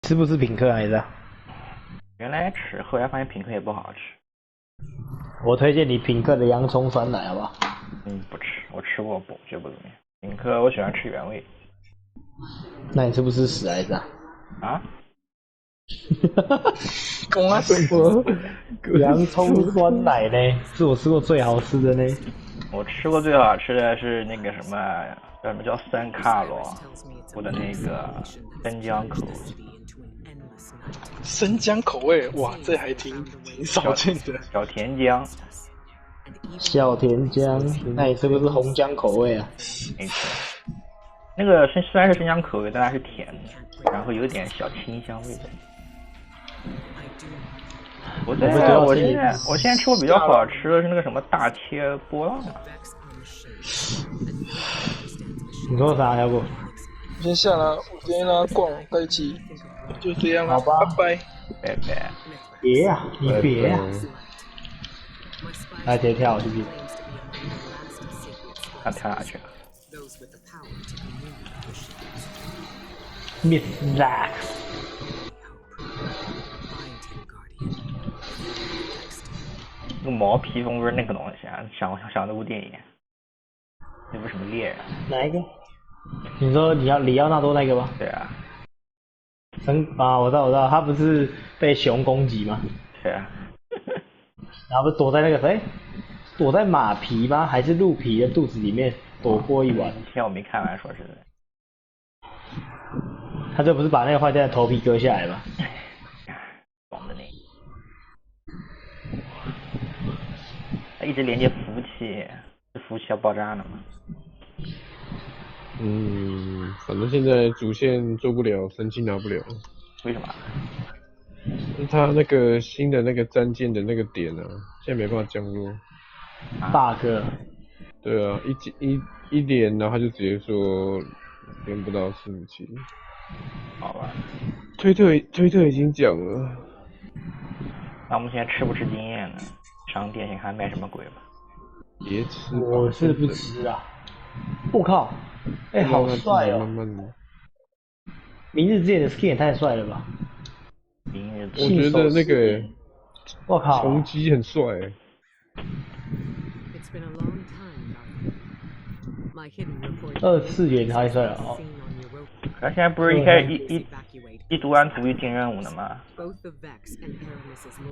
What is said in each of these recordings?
吃不吃品客还是啊？原来吃，后来发现品客也不好好吃。我推荐你品客的洋葱酸奶，好不好？不吃，我吃过不，觉得不怎么样。品客我喜欢吃原味。那你吃不吃屎还是啊？啊？公啊什么？洋葱酸奶呢？是我吃过最好吃的呢。我吃过最好吃的是那个什么叫3卡罗，我的那个生姜口味。生姜口味，哇，这还挺少见的。小甜姜。小甜姜，那你是不是红姜口味啊？没错。那个虽然是生姜口味，但它是甜的，然后有点小清香味的。我现在吃过比较好吃的是那个什么大切波浪啊。你说啥，小果？我先下了，我今天拉逛待机，就这样了，好吧，拜拜。拜拜。别呀、啊，你别呀、啊！来，直接跳去不？他跳下去了。Miss Zack。那个毛披风不是那个东西啊，想那部电影，那部什么猎人？哪一个？你说里奥纳多那个吗？对啊。我知道，他不是被熊攻击吗？对啊。然后不是躲在那个谁？躲在马皮吗？还是鹿皮的肚子里面躲过一晚？天，我没看完，说实在。他这不是把那个坏蛋的头皮割下来吗？爽的那个。他一直连接服务器，这服务器要爆炸了吗？反正现在主线做不了，神器拿不了。为什么？他那个新的那个战舰的那个点啊，现在没办法降落。bug。对啊，一连，然后他就直接说连不到伺服器。好吧。推特已经讲了。那我们现在吃不吃经验呢？商店先看卖什么鬼吧。别吃。我是不吃啊。我靠！好帅哦！慢慢的。明日之眼的 skin 也太帅了吧！我觉得那个，我靠，重击很帅。2次元太帅了哦！他现在不是一开始一读完图一进任务的吗？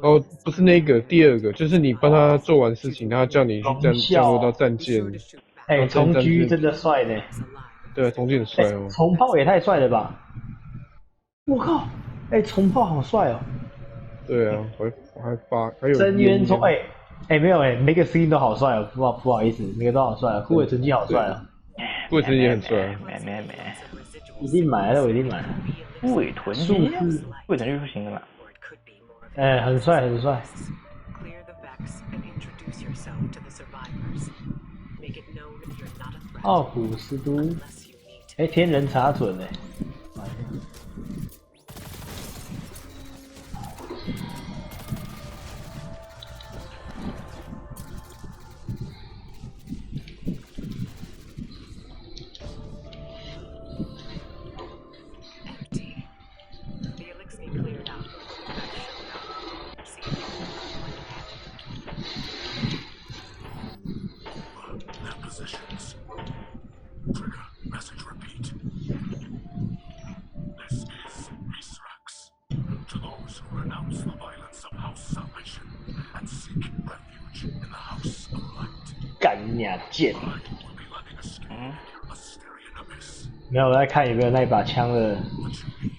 哦，不是那个，第二个就是你帮他做完事情，他叫你去降落到战舰。重狙真的帅呢。对，重狙很帅哦。重炮也太帅了吧！我靠，重炮好帅哦。对啊，还有真渊冲，没有每个 skin 都好帅哦，不好意思，每个都好帅，护卫神机好帅哦。护卫神机也很帅。没，一定买了，我一定买了。护卫屯机，护卫屯机是新的吧？很帅很帅。奥古斯都，天人查准哎。干你娘贱！没有，我在看有没有那一把枪的，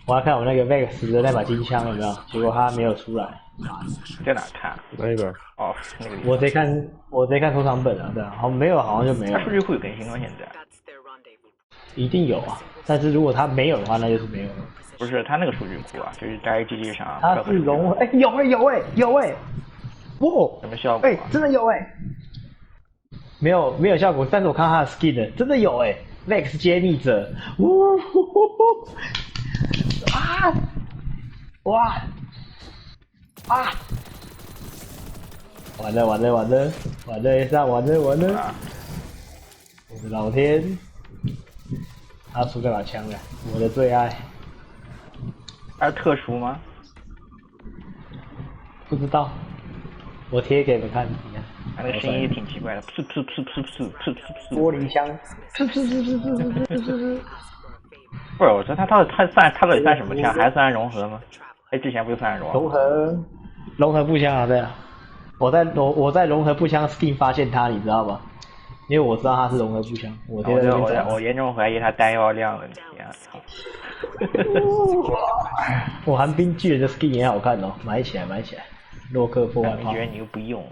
我要看我那个 Vex 的那把金枪有没有，结果他没有出来。在哪看？哪一把？哦，那个。我在看收藏本啊，对啊，没有，好像就没有。它数据库有更新吗？现在？一定有啊，但是如果他没有的话，那就是没有了。不是，他那个数据库啊，就是在 GG 上。它是融合，有哇！什么效果？真的有没有效果，但是我看到他的 skin 的，真的有Vex 揭秘者，哇！完了！我的老天！他出这把枪了，我的最爱。还是特殊吗？不知道，我贴给你们看，你看。他那个声音也挺奇怪的，噗噗噗噗噗噗噗噗。玻璃箱，噗噗噗噗噗噗噗噗。不是，我说他到底算什么枪？还算融合吗？哎，之前不就算融合？融合步枪啊，对啊。我在融合步枪 skin 发现他，你知道吗？因为我知道他是融合步枪，我严重怀疑他弹药量问题啊！操！我寒冰巨人的 skin 也好看哦，买起来。洛克破坏炮。觉得你又不用。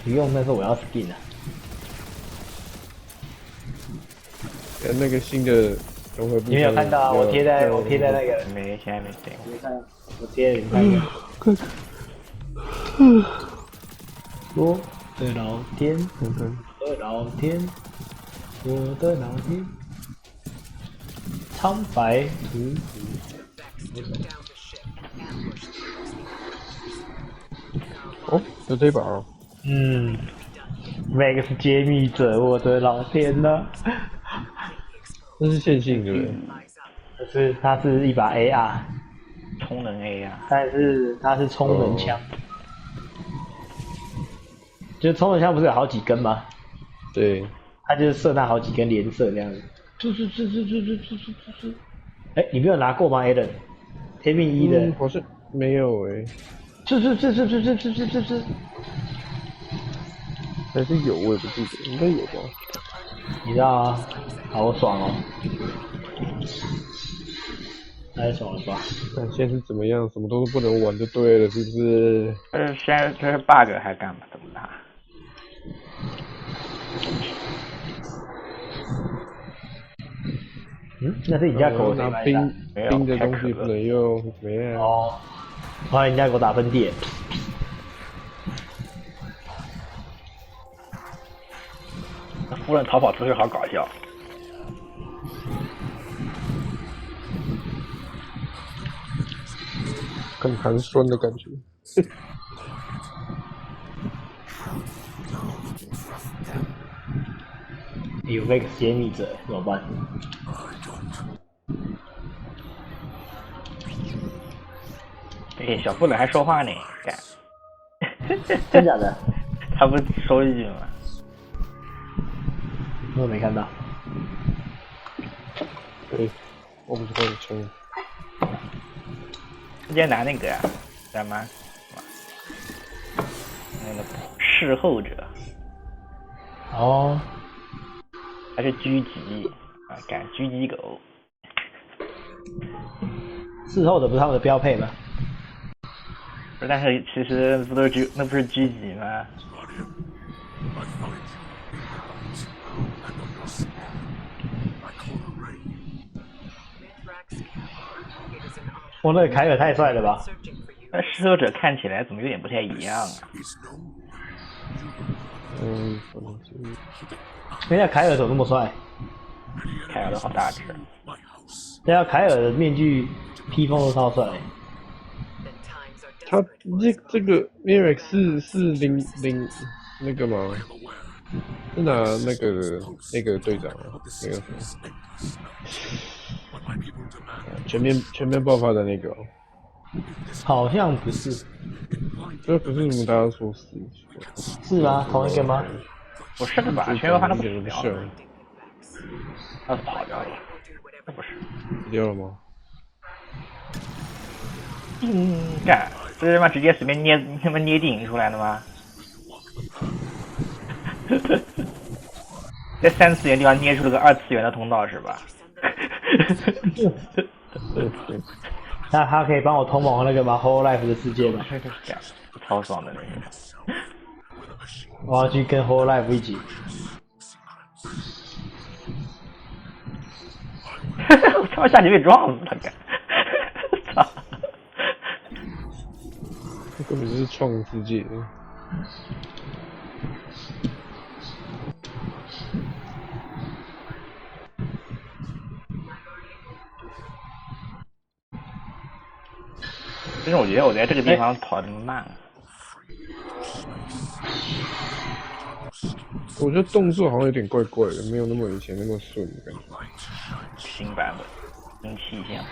不用，但是我要 skin 啊。那个新的融合步枪，你没有看到啊？我贴在那个。没，现在没对。我贴了，你看。我的老天，我的老天，我的老天，苍白图。哦，有这把哦。Max 揭秘者，我的老天呐！那是线性对不对？不是，它是一把 AR， 充能 AR， 但是它是充能枪。就是充能枪不是有好几根吗？对。它就是射那好几根连射这样子。哎，你没有拿过吗 ，Alan？ 天命1的。好像没有哎。还是有，我也不记得，应该有吧。你知道啊？好爽哦！太爽了吧！但现在是怎么样？什么都不能玩就对了，是不是？这是 bug 还干嘛？怎么打？那是你家狗拿冰的东西不能用，没啊。哦，我让人家狗打喷嚏。夫人逃跑姿势好搞笑。很寒酸的感觉。有那个揭秘者怎么办？哎，小夫人还说话呢，干。真假的？他不说一句吗？我没看到。对，我不知道你冲。直接拿那个呀，知道吗？那个侍候者。哦。还是狙击啊，干狙击狗。侍候的不是他们的标配吗？但是其实不都是那不是狙击吗？我那个凯尔太帅了吧！那侍候者看起来怎么有点不太一样啊？人家凯尔怎么那么帅？凯尔都好大只。对啊，凯尔的面具披风都超帅。他这个 Mirror 是0那个吗？是拿那个队长啊，那个什么？全面爆发的那个、哦。好像不是。这可是你们大家说是？是吗？同一个吗？不是的吧？全爆发都不是。他跑掉了。那不是。死掉了吗？干，这他妈直接随便捏地形出来的吗？在3次元地方捏出了个2次元的通道是吧？那他可以帮我通往那个吗 ？Whole Life 的世界吗？超爽的那个。我要去跟 Whole Life 一起。我他妈下去被撞死了，干！操！这根本就是创世界。但是我觉得我在这个地方跑得慢。我觉得动作好像有点怪怪的，没有那么以前那么顺的感觉。新版本，新气象。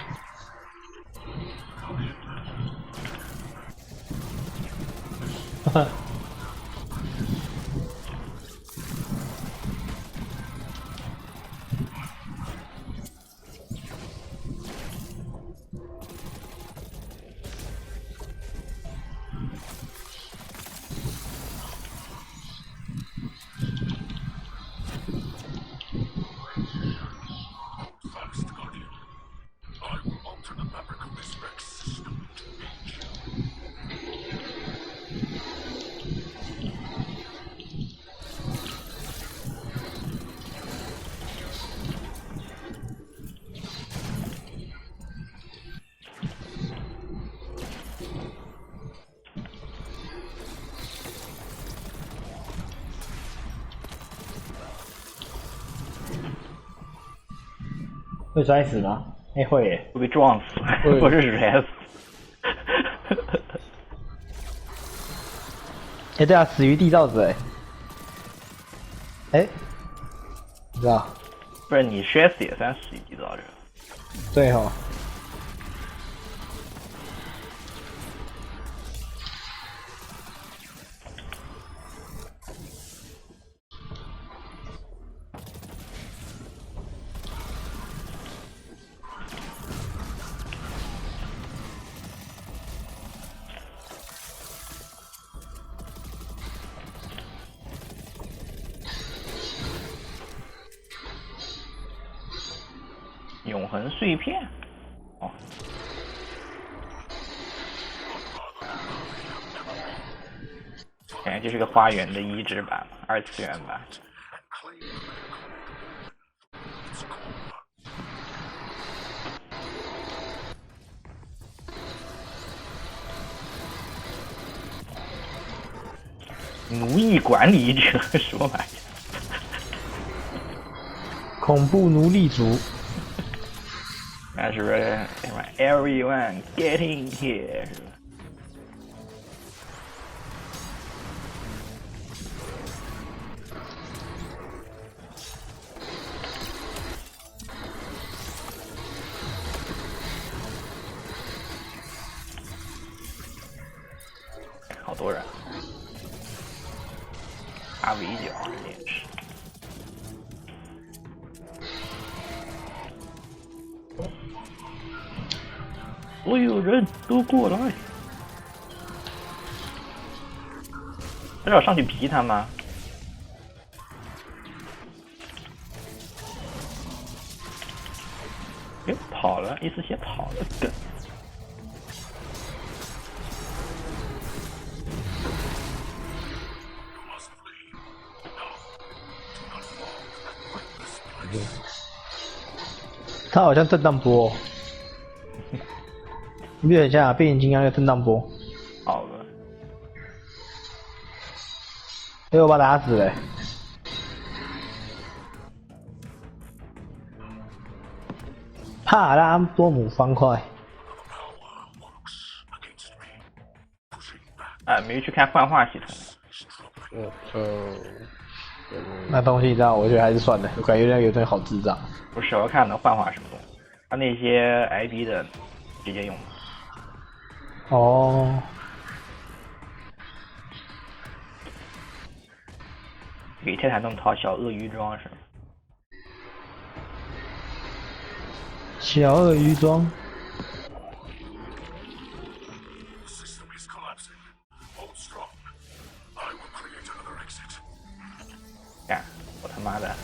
会摔死吗？会耶。会被撞死，不是摔死。对啊，死于地造者你知道？不是你摔死也算死于地造者。对哦。永恒碎片，哦，感觉就是个花园的移植版，二次元版。奴役管理者什么玩意？恐怖奴隶主。那是不是什么 ？Everyone get in here 是吧？好多人，打围剿这也是。所有人都过来！这要上去劈他吗？跑了，一丝血跑了，梗。他好像震荡波。你别很像变形金刚的震荡波。好了。我把他打死了。帕拉多姆方块。没去看幻化系统。那东西你知道，我觉得还是算了，我感觉那个有点好智障。不是，我看的幻化什么东西，他那些 IP 的直接用。哦。给泰坦弄套小鳄鱼装是吗？小鳄鱼装。干，我他妈的！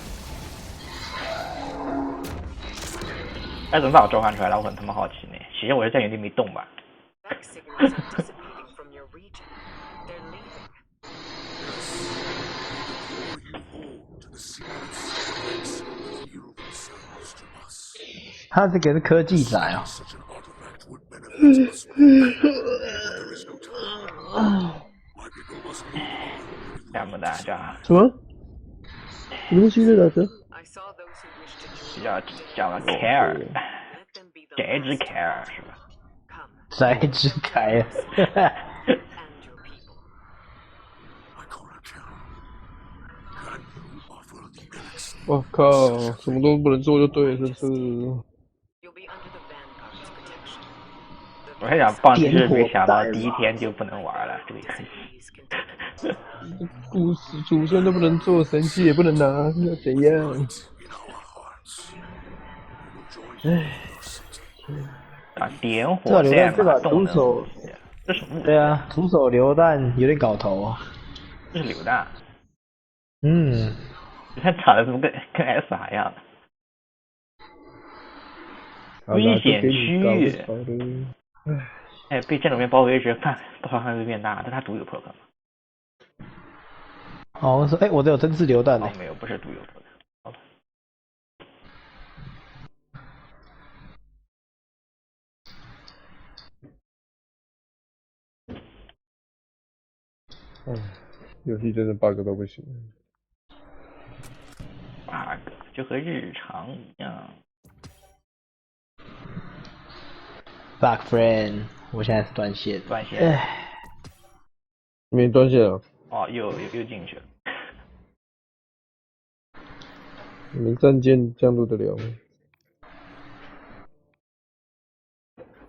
哎，怎么把我召唤出来了？我很他妈好奇呢。其实我是在原地没动吧。他这个是科技仔啊。干不大家什么？什么东西在打折？叫 care， 宅之 care 是吧？宅之凯。我靠，什么都不能做就对了，是不是？我还想放，就是没想到第一天就不能玩了这个游戏。故事主线都不能做，神器也不能拿，要怎样？唉，啊，点火代码动能武器，这什么武器？对啊，徒手榴弹有点搞头。这是榴弹。嗯，它长得怎么跟 SR 一样的？危险区域。哎，被战斗面包围时，爆发范围变大，但它独有 perk 吗？好像是，哎，我这有针刺榴弹呢。没有，不是独有 perk。好吧。游戏真的 bug 都不行。bug 就和日常一样。Bug friend， 我现在是断线。断线。没断线啊？哦，又进去了。你们战舰降落得了吗？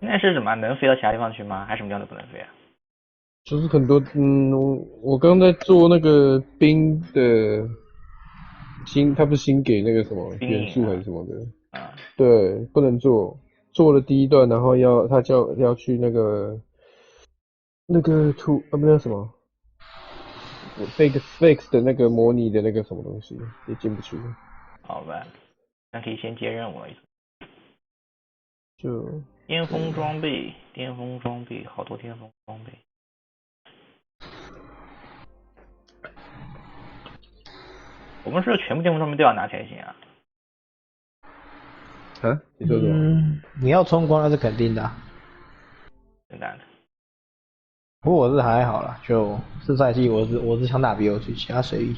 应该是什么？能飞到其他地方去吗？还是什么地方都不能飞啊？就是很多，我刚在做那个冰的他不是新给那个什么元素还是什么的，对，不能做了第一段，然后他要去那个不那什么fix 的那个模拟的那个什么东西也进不去。好吧，那可以先接任务了。就巅峰装备，好多巅峰装备。我们是全部巅峰装备都要拿才行啊？啊？你说什么？你要冲光那是肯定的。简单的。不过我是还好啦，就是赛季我是想打 BOG， 其他随意，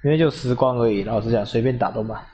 因为就10光而已，老实讲随便打都满。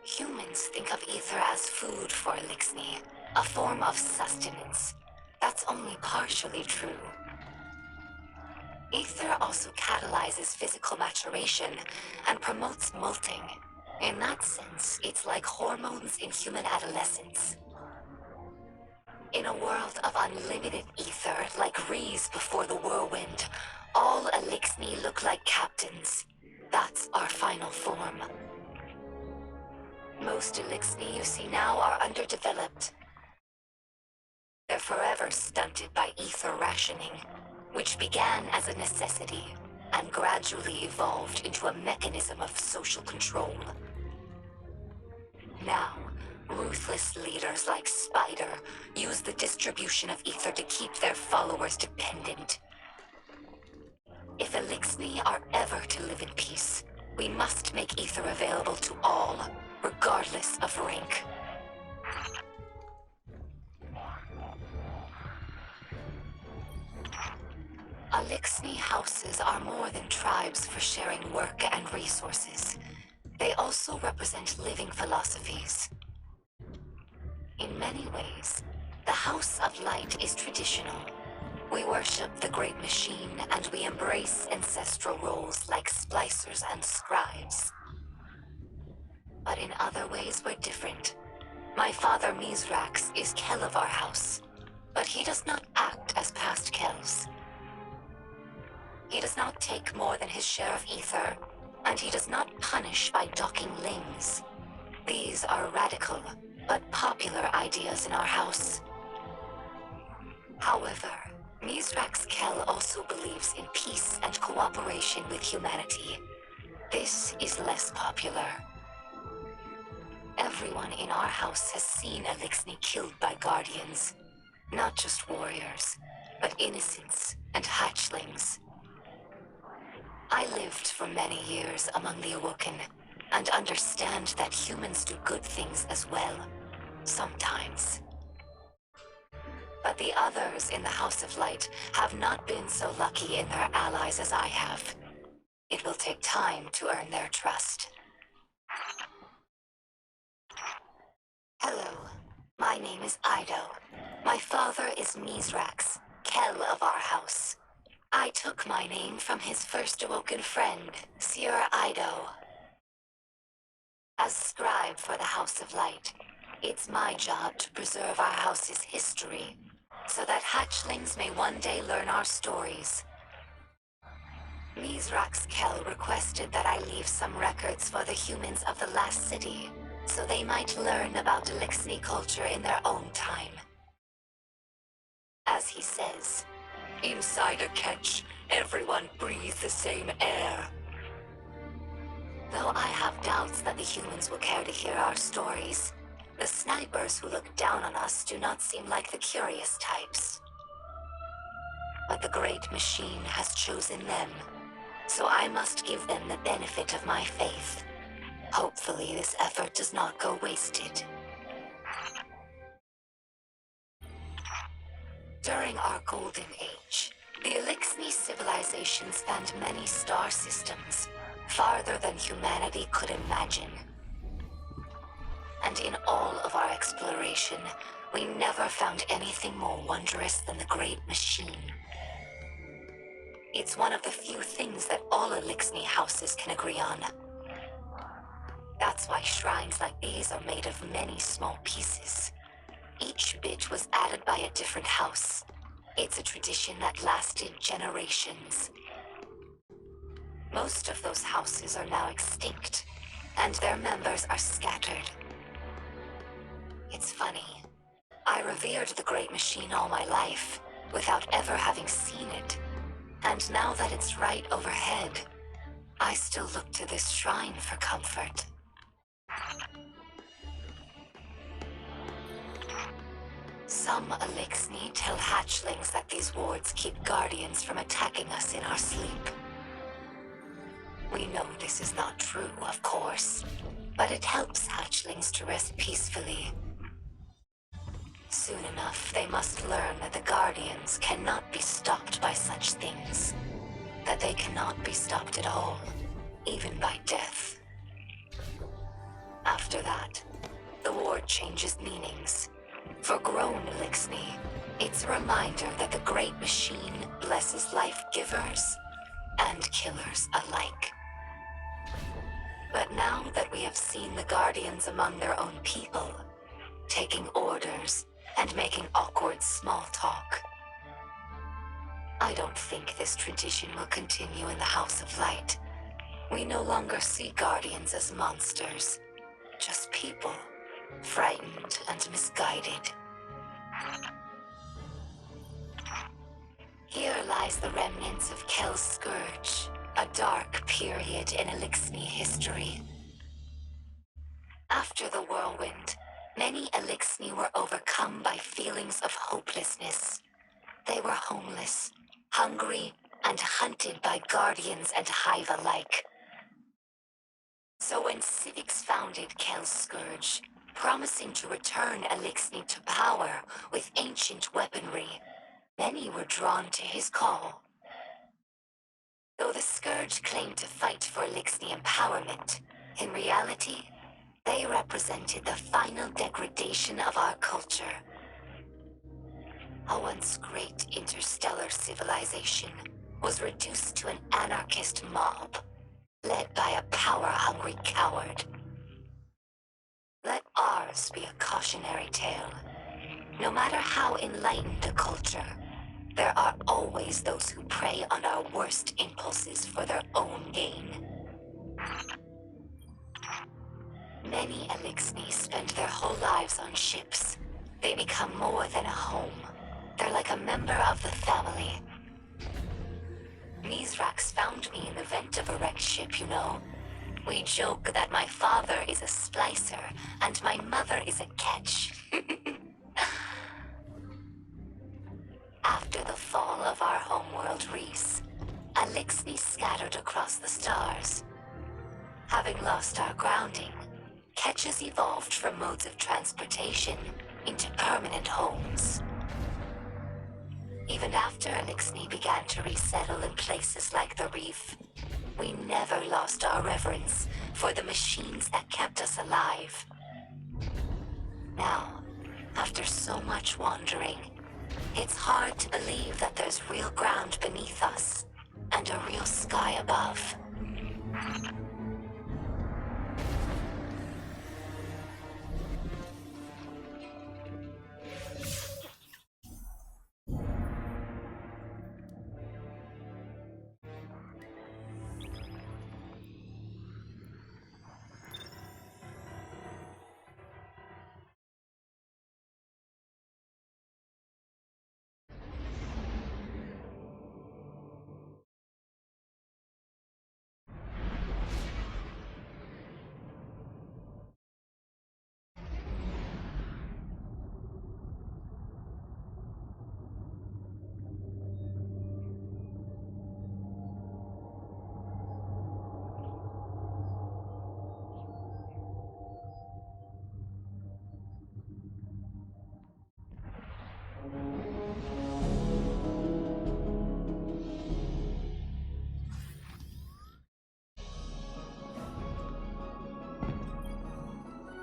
Humans think of ether as food for Elixni, a form of sustenance. That's only partially true. Ether also catalyzes physical maturation and promotes molting. In that sense, it's like hormones in human adolescence. In a world of unlimited ether, like Rees before the whirlwind, all Elixni look like captains. That's our final form. Most Elixni you see now are underdeveloped. They're forever stunted by ether rationing, which began as a necessity and gradually evolved into a mechanism of social control. Now, ruthless leaders like Spider use the distribution of ether to keep their followers dependent. If Elixni are ever to live in peace, we must make ether available to all, regardless of rank. Elixni houses are more than tribes for sharing work and resources. They also represent living philosophies. In many ways, the House of Light is traditional, We worship the great machine and we embrace ancestral roles like splicers and scribes. But in other ways we're different. My father Mizrax is Kel of our house, but he does not act as past Kels. He does not take more than his share of ether, and he does not punish by docking limbs. These are radical, but popular ideas in our house. However, Mizrax Kel also believes in peace and cooperation with humanity. This is less popular. Everyone in our house has seen Elixni killed by guardians. Not just warriors, but innocents and hatchlings. I lived for many years among the Awoken, and understand that humans do good things as well, sometimes. But the others in the House of Light have not been so lucky in their allies as I have. It will take time to earn their trust. Hello, my name is Ido. My father is Mizrax, Kel of our house. I took my name from his first awoken friend, Sir Ido. As scribe for the House of Light, it's my job to preserve our house's history, so that hatchlings may one day learn our stories. Mizrax Kel requested that I leave some records for the humans of the last city, so they might learn about Elixni culture in their own time. As he says, inside a catch, everyone breathes the same air. Though I have doubts that the humans will care to hear our stories, the snipers who look down on us do not seem like the curious types. But the great machine has chosen them, so I must give them the benefit of my faith. Hopefully this effort does not go wasted. During our golden age, the Elixni civilization spanned many star systems, farther than humanity could imagine. And in all of our exploration, we never found anything more wondrous than the Great Machine. It's one of the few things that all Elixni houses can agree on. That's why shrines like these are made of many small pieces. Each bit was added by a different house. It's a tradition that lasted generations. Most of those houses are now extinct, and their members are scattered. It's funny. I revered the Great Machine all my life, without ever having seen it. And now that it's right overhead, I still look to this shrine for comfort. Some Elixni tell hatchlings that these wards keep guardians from attacking us in our sleep. We know this is not true, of course, but it helps hatchlings to rest peacefully. Soon enough, they must learn that the guardians cannot be stopped by such things. That they cannot be stopped at all, even by death. After that, the ward changes meanings. For grown Elixni, it's a reminder that the Great Machine blesses life givers and killers alike. But now that we have seen the Guardians among their own people, taking orders and making awkward small talk, I don't think this tradition will continue in the House of Light. We no longer see Guardians as monsters, just people, frightened and misguided. Here lies the remnants of Kel's Scourge, a dark period in Elixni history. After the whirlwind, many Elixni were overcome by feelings of hopelessness. They were homeless, hungry, and hunted by guardians and hive alike. So when Civics founded Kel's Scourge, promising to return Elixni to power with ancient weaponry, many were drawn to his call. Though the Scourge claimed to fight for Elixni empowerment, in reality, they represented the final degradation of our culture. a once great interstellar civilization was reduced to an anarchist mob, led by a power-hungry coward. Let ours be a cautionary tale. No matter how enlightened a culture, there are always those who prey on our worst impulses for their own gain. Many Elixni spend their whole lives on ships. They become more than a home. They're like a member of the family. Mithrax found me in the vent of a wrecked ship, you know. We joke that my father is a splicer and my mother is a catch. After the fall of our homeworld Reese, Elixni scattered across the stars. Having lost our grounding, catches evolved from modes of transportation into permanent homes. Even after Elixni began to resettle in places like the reef, we never lost our reverence for the machines that kept us alive. Now, after so much wandering, it's hard to believe that there's real ground beneath us and a real sky above.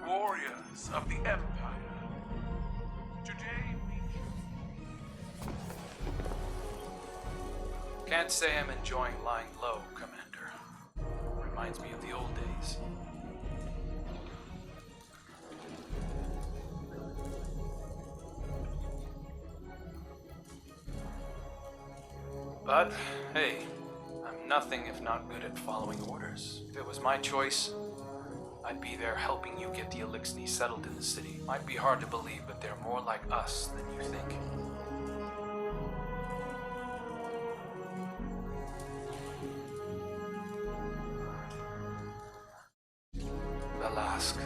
Warriors of the Empire. Today we... Can't say I'm enjoying lying low, Commander. Reminds me of the old days. But, hey, I'm nothing if not good at following orders. If it was my choice, I'd be there helping you get the Elixni settled in the city. Might be hard to believe, but they're more like us than you think. Alask.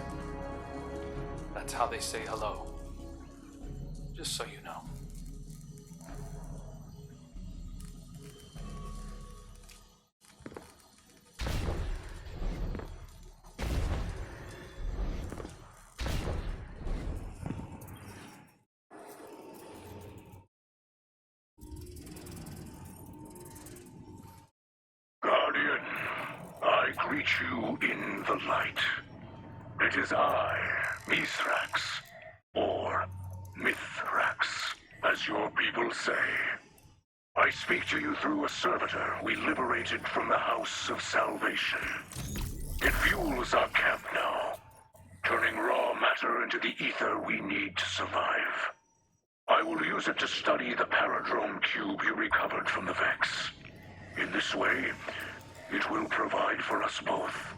That's how they say hello. Just so you know. I greet you in the light. It is I, Mithrax, or Mithrax, as your people say. I speak to you through a servitor we liberated from the House of Salvation. It fuels our camp now, turning raw matter into the ether we need to survive. I will use it to study the paradrome cube you recovered from the Vex. In this way, it will provide for us both.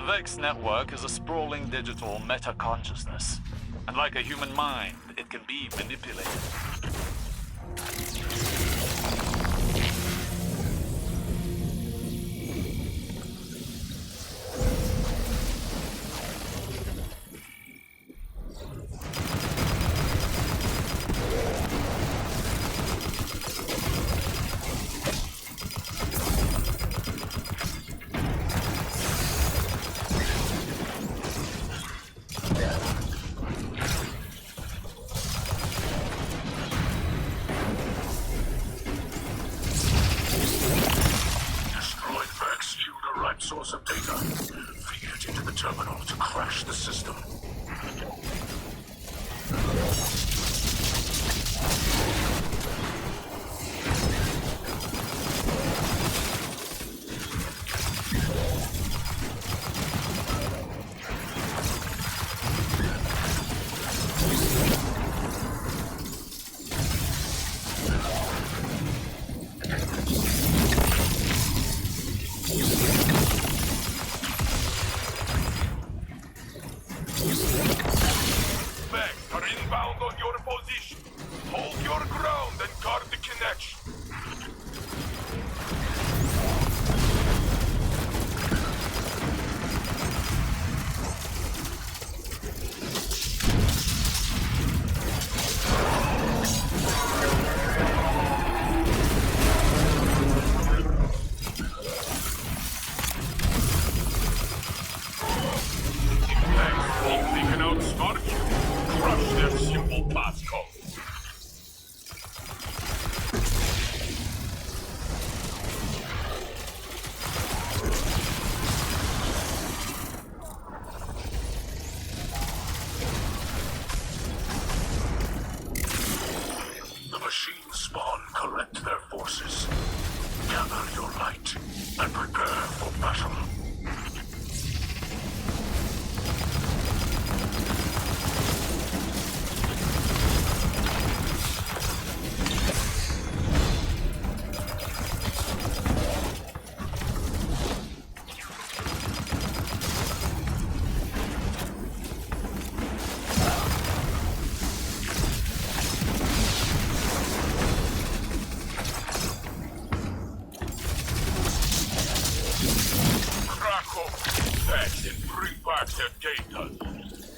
Vex network is a sprawling digital meta-consciousness. And like a human mind, it can be manipulated. Source of data. Feed it into the terminal to crash the system.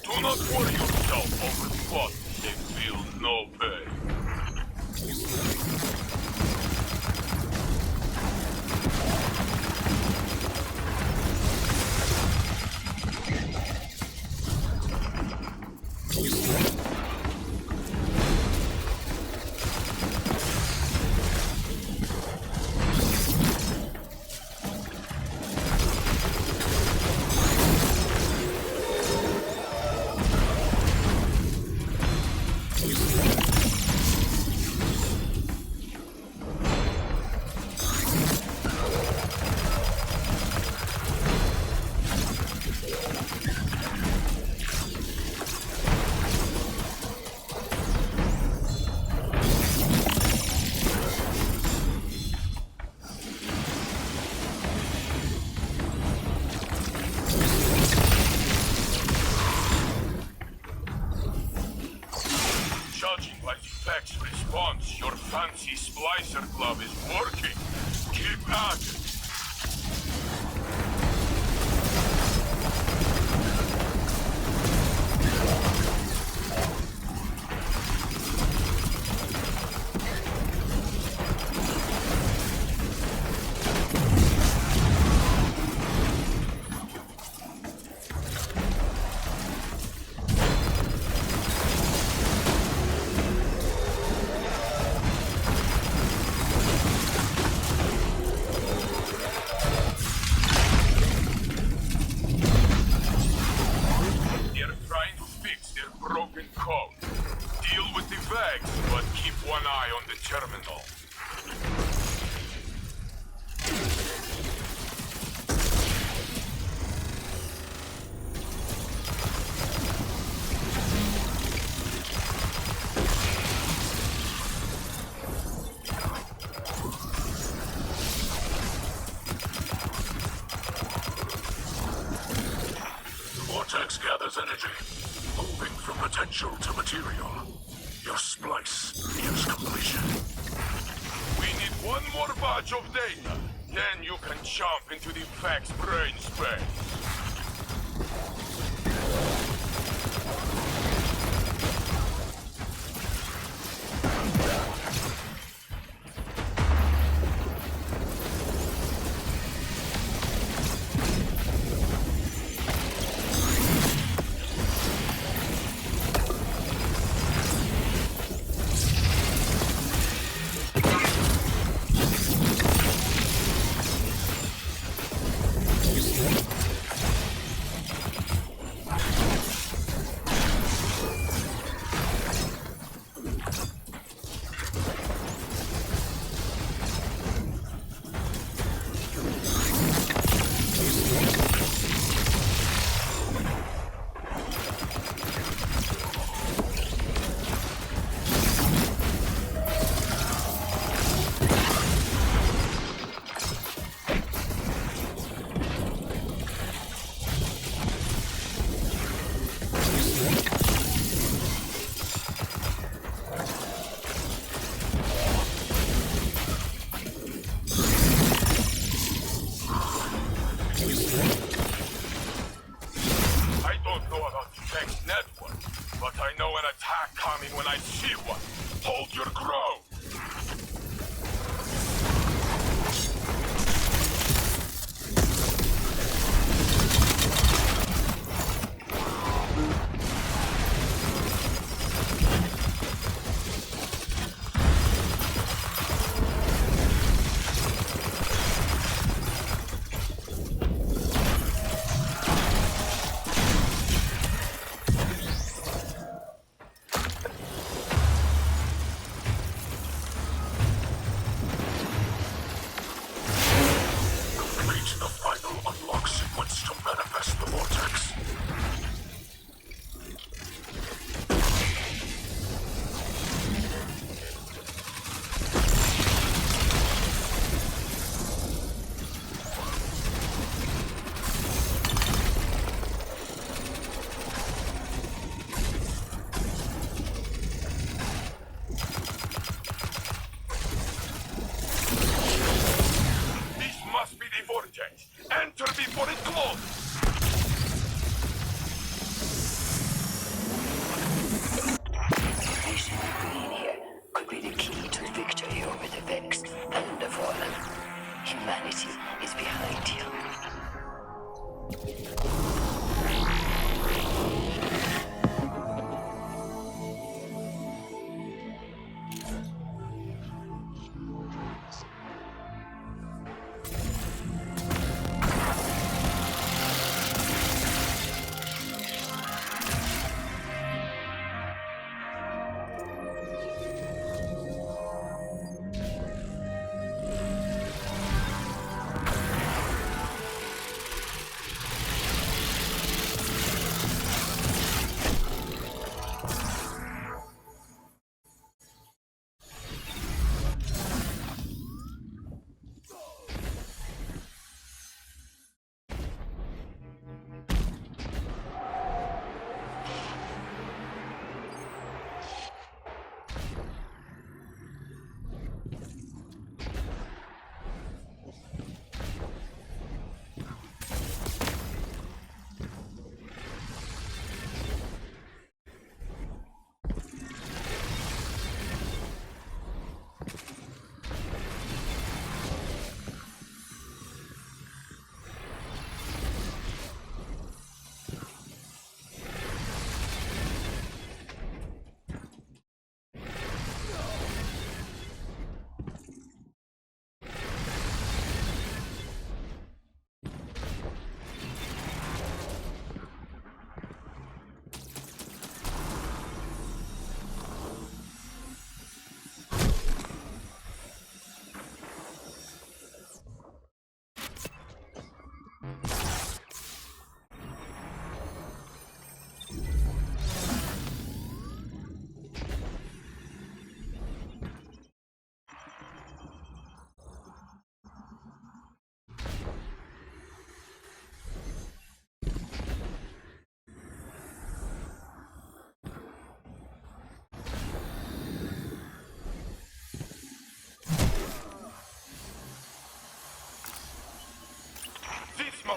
Do not worry yourself over what they feel no pain. Your fancy splicer glove is working. Keep at it. But keep one eye on the terminal. strategy. Moving from potential to material. Your splice nears completion. We need one more batch of data. Then you can jump into the Vex brain space.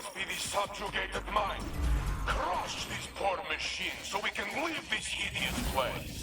must be the subjugated mind. Crush these poor machines so we can leave this hideous place.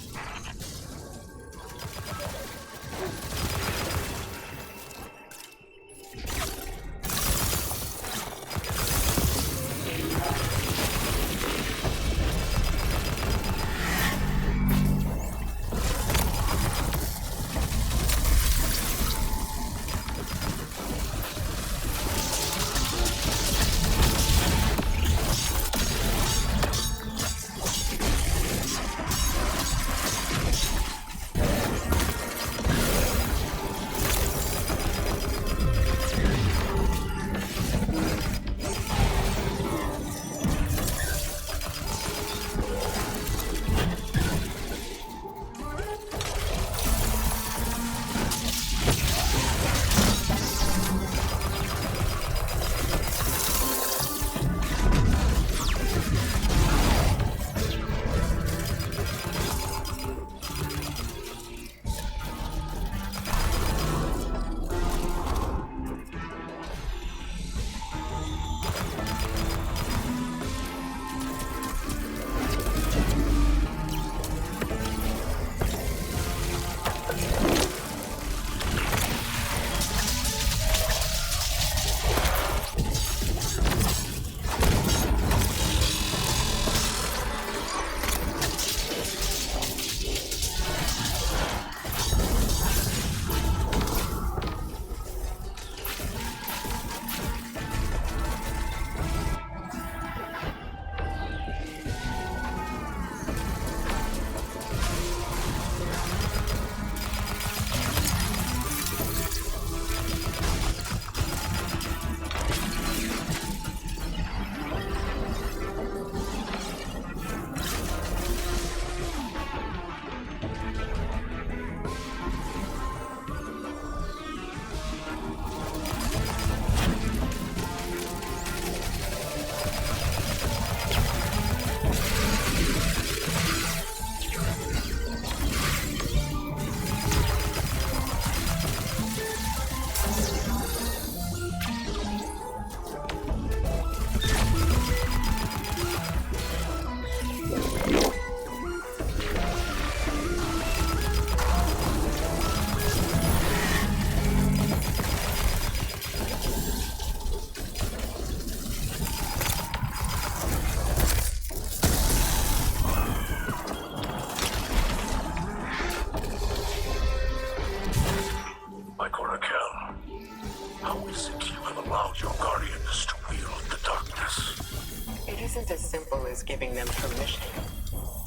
Isn't as simple as giving them permission.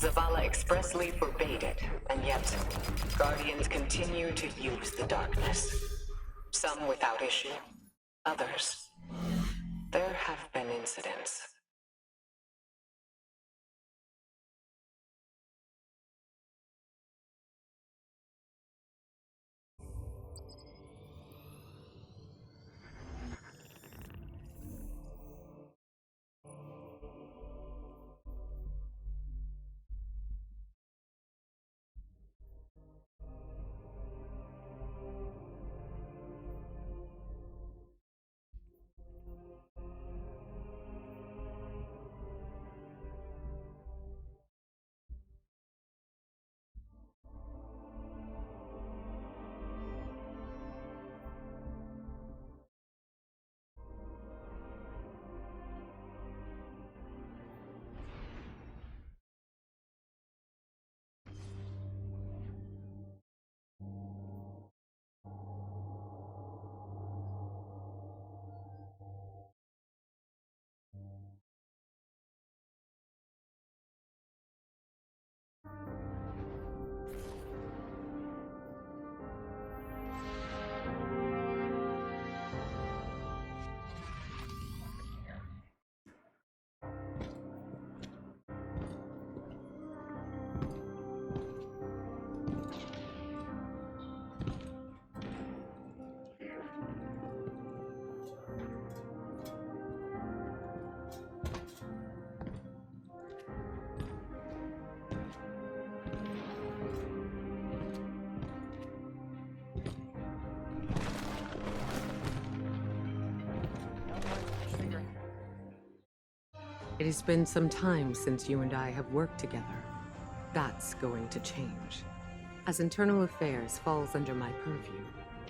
Zavala expressly forbade it, and yet Guardians continue to use the darkness. Some without issue, others. There have been incidents. It has been some time since you and I have worked together. That's going to change. As internal affairs falls under my purview,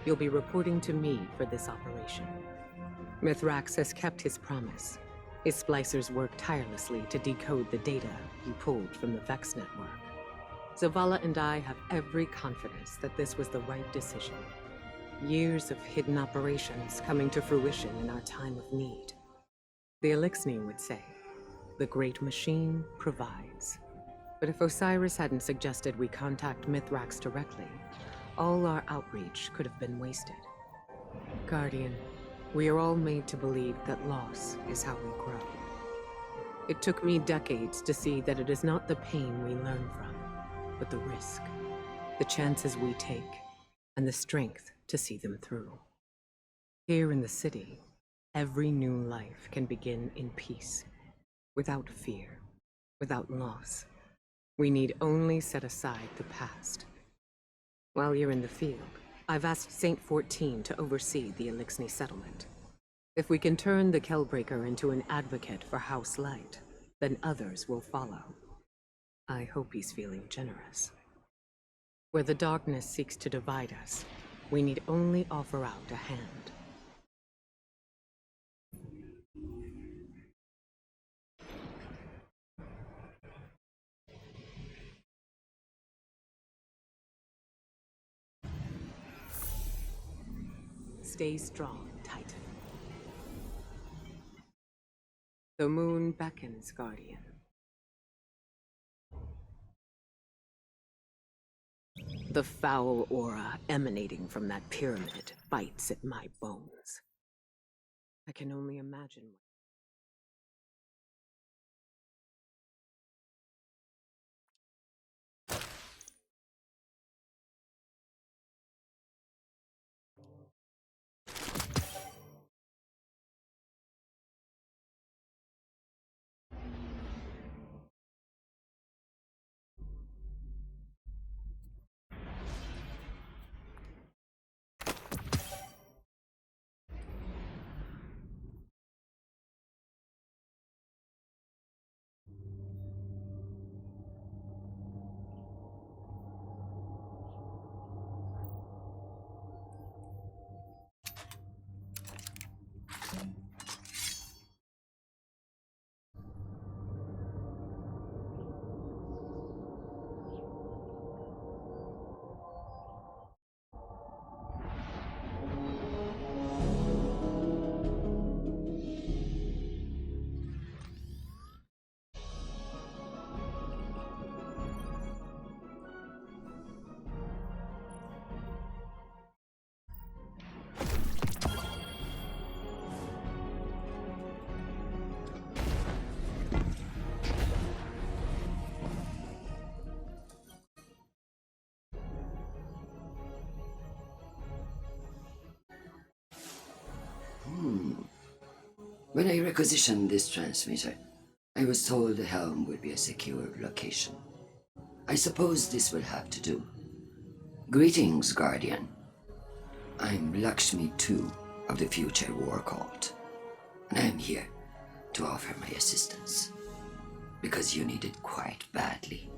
you'll be reporting to me for this operation. Mithrax has kept his promise. His splicers worked tirelessly to decode the data he pulled from the Vex network. Zavala and I have every confidence that this was the right decision. Years of hidden operations coming to fruition in our time of need. The Elixni would say, the great machine provides. But if Osiris hadn't suggested we contact Mithrax directly, all our outreach could have been wasted. Guardian, we are all made to believe that loss is how we grow. It took me decades to see that it is not the pain we learn from, but the risk, the chances we take, and the strength to see them through. Here in the city, every new life can begin in peace, without fear, without loss. We need only set aside the past. While you're in the field, I've asked Saint 14 to oversee the Elixni settlement. If we can turn the Kellbreaker into an advocate for House Light, then others will follow. I hope he's feeling generous. Where the darkness seeks to divide us, we need only offer out a hand. Stay strong, Titan. The moon beckons, Guardian. The foul aura emanating from that pyramid bites at my bones. I can only imagine. When I requisitioned this transmitter, I was told the helm would be a secure location. I suppose this will have to do. Greetings, Guardian. I'm Lakshmi 2 of the Future War Cult, and I am here to offer my assistance, because you need it quite badly.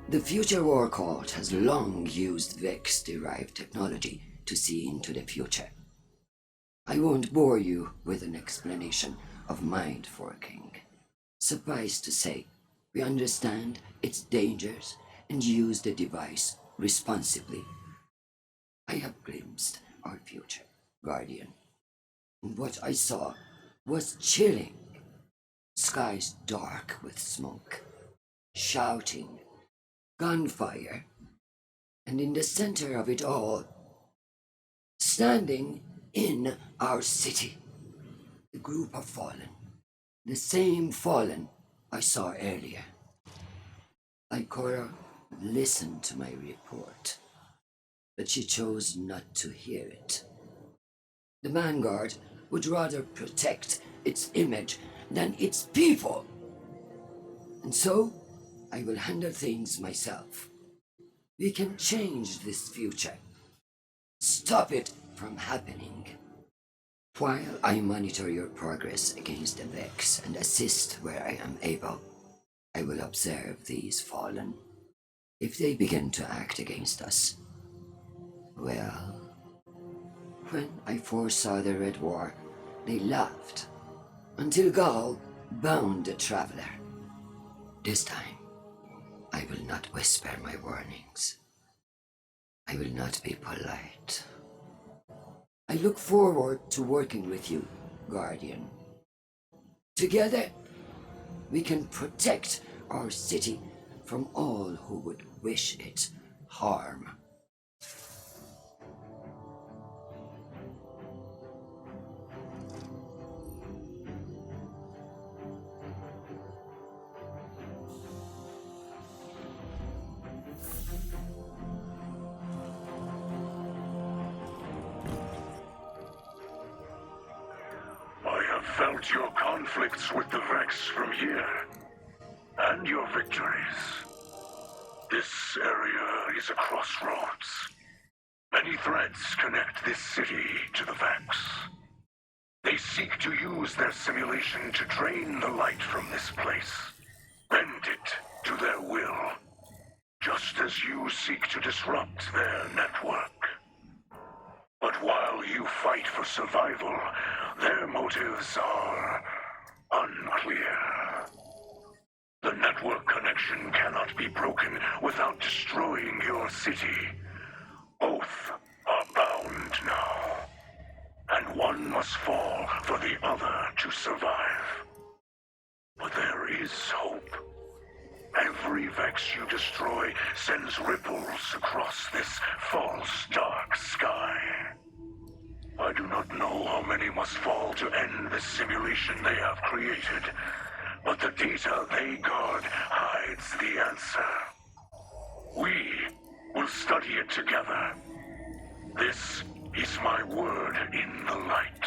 The Future War Cult has long used Vex-derived technology to see into the future. I won't bore you with an explanation of mind forking. Suffice to say, we understand its dangers and use the device responsibly. I have glimpsed our future, Guardian, and what I saw was chilling. Skies dark with smoke, shouting, gunfire, and in the center of it all, standing in our city, the group of fallen, the same fallen I saw earlier. Ikora listened to my report, but she chose not to hear it. The Vanguard would rather protect its image than its people. And so, I will handle things myself. We can change this future. Stop it from happening. While I monitor your progress against the Vex and assist where I am able, I will observe these fallen. If they begin to act against us, well, when I foresaw the Red War, they laughed, until Gaul bound the traveler. This time, I will not whisper my warnings. I will not be polite. I look forward to working with you, Guardian. Together, we can protect our city from all who would wish it harm. Felt your conflicts with the Vex from here, and your victories. This area is a crossroads. Many threads connect this city to the Vex. They seek to use their simulation to drain the light from this place, bend it to their will, just as you seek to disrupt their network. But while you fight for survival, their motives are unclear. The network connection cannot be broken without destroying your city. Both are bound now, and one must fall for the other to survive. But there is hope. Every Vex you destroy sends ripples across this false dark sky. I do not know how many must fall to end the simulation they have created, but the data they guard hides the answer. We will study it together. This is my word in the light.